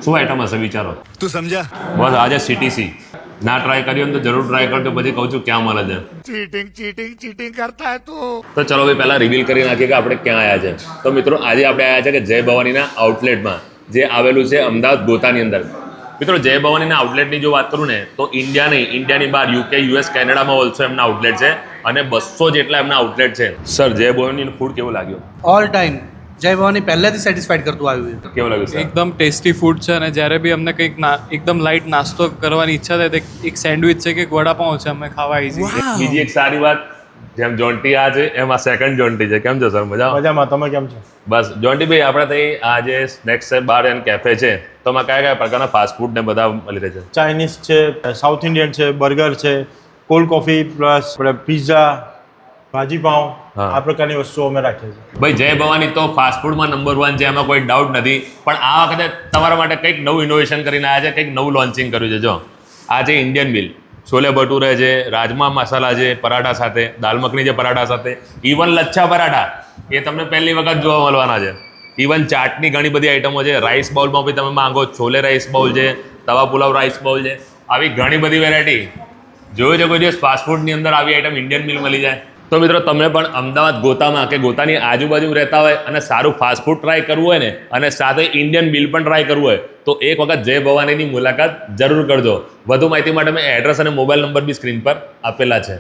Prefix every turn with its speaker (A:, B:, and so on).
A: શું આઈટમ હશે વિચારો?
B: તું સમજા?
A: બસ આજે CTC ના ટ્રાય કર્યો તો જરૂર ટ્રાય કરજો, પછી કહું છું ક્યાં મળે છે.
B: ચીટિંગ કરતા હે તું.
A: તો ચલો ભાઈ પહેલા રિવીલ કરી નાખીએ કે આપણે ક્યાં આવ્યા છે. તો મિત્રો આજે આપણે આવ્યા છે કે જય ભવાનીના આઉટલેટમાં, જે આવેલું છે અમદાવાદ ગોતાની અંદર. મિત્રો જય ભવાનીના આઉટલેટની જો વાત કરું ને તો ઇન્ડિયાની બહાર UK, US, કેનેડામાં ઓલ્સો એમના આઉટલેટ છે અને 200 જેટલા એમના આઉટલેટ છે. સર જય ભવાનીનું ફૂડ કેવું લાગ્યું?
C: ઓલ ટાઈમ જય ભવાની પહેલેથી સેટિસ્ફાઈડ કરતું આવ્યું છે.
A: કેવું લાગ્યું સર?
D: એકદમ ટેસ્ટી ફૂડ છે અને જ્યારે બી અમને કંઈક એકદમ લાઇટ નાસ્તો કરવાની ઈચ્છા થાય તો એક સેન્ડવિચ છે કે વડાપાઉં છે અમે ખાવા આવી જઈએ.
A: બીજી એક સારી વાત, જેમ જોન્ટી આ છે એમ આ સેકન્ડ જોન્ટી છે. કેમ છો સર?
E: મજામાં. તમે કેમ છો?
A: બસ જોન્ટી ભાઈ, આપણે ત્યાં આ જે સ્નેક્સ છે બાર એન્ડ કેફે છે, તો એમાં કયા કયા પ્રકારના ફાસ્ટ ફૂડ ને બધા મળી રહે છે?
E: ચાઇનીઝ છે, સાઉથ ઇન્ડિયન છે, બર્ગર છે, કોલ્ડ કોફી પ્લસ આપણે પિઝા, ભાજી પાઉં,
A: હા.
E: આ પ્રકારની વસ્તુઓ અમે રાખીએ છીએ.
A: ભાઈ જય ભવાની તો ફાસ્ટ ફૂડમાં નંબર 1 છે, એમાં કોઈ ડાઉટ નથી. પણ આ વખતે તમારા માટે કંઈક નવું ઇનોવેશન કરીને આવ્યા છે, કંઈક નવું લોન્ચિંગ કર્યું છે. જો આ છે ઇન્ડિયન મિલ, છોલે ભટુરે છે, રાજમા મસાલા છે પરાઠા સાથે, દાલ મખની છે પરાઠા સાથે, ઇવન લચ્છા પરાઠા એ તમને પહેલી વખત જોવા મળવાના છે. ઇવન ચાટની ઘણી બધી આઈટમો છે. રાઈસ બાઉલમાં બી તમે માંગો, છોલે રાઈસ બાઉલ છે, તવા પુલાવ રાઈસ બાઉલ છે, આવી ઘણી બધી વેરાયટી. જોયું છે કોઈ દિવસ ફાસ્ટ ફૂડની અંદર આવી આઈટમ ઇન્ડિયન મિલ મળી જાય? તો મિત્રો તમે પણ અમદાવાદ ગોતામાં કે ગોતાની આજુબાજુ રહેતા હોય અને સારું ફાસ્ટ ફૂડ ટ્રાય કરવું હોય ને અને સાથે ઇન્ડિયન મિલ પણ ટ્રાય કરવું હોય તો એક વખત જય ભવાનીની મુલાકાત જરૂર કરજો. વધુ માહિતી માટે મેં એડ્રેસ અને મોબાઈલ નંબર બી સ્ક્રીન પર આપેલા છે.